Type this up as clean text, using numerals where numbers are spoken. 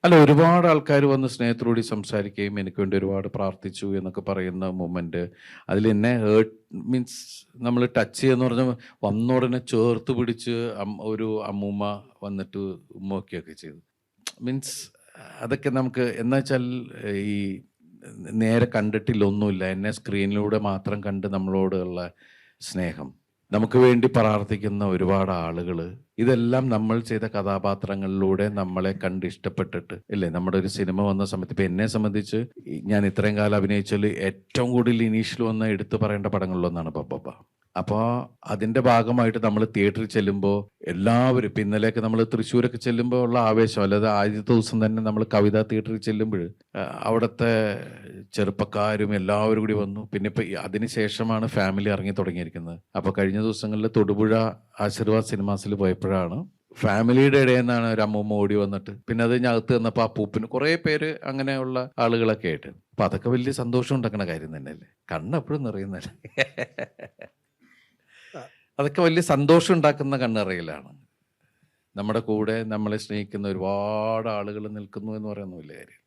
അല്ല, ഒരുപാട് ആൾക്കാർ വന്ന് സ്നേഹത്തോടുകൂടി സംസാരിക്കുകയും എനിക്ക് വേണ്ടി ഒരുപാട് പ്രാർത്ഥിച്ചു എന്നൊക്കെ പറയുന്ന മൊമെന്റ്, അതിൽ എന്നെ ഹേർട്ട് മീൻസ് നമ്മൾ ടച്ച് ചെയ്യുന്ന പറഞ്ഞാൽ വന്ന ഉടനെ ചേർത്ത് പിടിച്ച് ഒരു അമ്മൂമ്മ വന്നിട്ട് ഉമ്മയൊക്കെയൊക്കെ ചെയ്തു. മീൻസ് അതൊക്കെ നമുക്ക് എന്താ വെച്ചാൽ ഈ നേരെ കണ്ടിട്ടില്ല, ഒന്നുമില്ല, എന്നെ സ്ക്രീനിലൂടെ മാത്രം കണ്ട് നമ്മളോടുള്ള സ്നേഹം, നമുക്ക് വേണ്ടി പ്രാർത്ഥിക്കുന്ന ഒരുപാട് ആളുകൾ, ഇതെല്ലാം നമ്മൾ ചെയ്ത കഥാപാത്രങ്ങളിലൂടെ നമ്മളെ കണ്ട് ഇഷ്ടപ്പെട്ടിട്ട് ഇല്ലേ നമ്മുടെ ഒരു സിനിമ വന്ന സമയത്ത്. ഇപ്പം എന്നെ സംബന്ധിച്ച് ഞാൻ ഇത്രയും കാലം അഭിനയിച്ചാൽ ഏറ്റവും കൂടുതൽ ഇനീഷ്യൽ വന്ന് എടുത്തു പറയേണ്ട പടങ്ങളിലൊന്നാണ് ബബ്ബബ്ബ. അപ്പോൾ അതിൻ്റെ ഭാഗമായിട്ട് നമ്മൾ തിയേറ്ററിൽ ചെല്ലുമ്പോൾ എല്ലാവരും, ഇപ്പം ഇന്നലെയൊക്കെ നമ്മൾ തൃശ്ശൂരൊക്കെ ചെല്ലുമ്പോൾ ഉള്ള ആവേശം, അല്ലാതെ ആദ്യത്തെ ദിവസം തന്നെ നമ്മൾ കവിതാ തിയേറ്ററിൽ ചെല്ലുമ്പോൾ അവിടുത്തെ ചെറുപ്പക്കാരും എല്ലാവരും കൂടി വന്നു. പിന്നെ ഇപ്പം അതിന് ശേഷമാണ് ഫാമിലി ഇറങ്ങി തുടങ്ങിയിരിക്കുന്നത്. അപ്പോൾ കഴിഞ്ഞ ദിവസങ്ങളിൽ തൊടുപുഴ ആശീർവാദ് സിനിമാസിൽ പോയപ്പോഴാണ് ഫാമിലിയുടെ ഇടയിൽ നിന്നാണ് ഒരു അമ്മൂമ്മ ഓടി വന്നിട്ട്, പിന്നെ അത് ഞകത്ത് നിന്നപ്പോൾ അപ്പൂപ്പിന് കുറേ പേര് അങ്ങനെയുള്ള ആളുകളൊക്കെ ആയിട്ട്. അപ്പം അതൊക്കെ വലിയ സന്തോഷം ഉണ്ടാക്കുന്ന കാര്യം തന്നെയല്ലേ, കണ്ണെപ്പോഴും നിറയുന്നല്ലേ. അതൊക്കെ വലിയ സന്തോഷം ഉണ്ടാക്കുന്ന കണ്ണറിയലാണ്. നമ്മുടെ കൂടെ നമ്മളെ സ്നേഹിക്കുന്ന ഒരുപാട് ആളുകൾ നിൽക്കുന്നു എന്ന് പറയുന്ന വലിയ കാര്യം.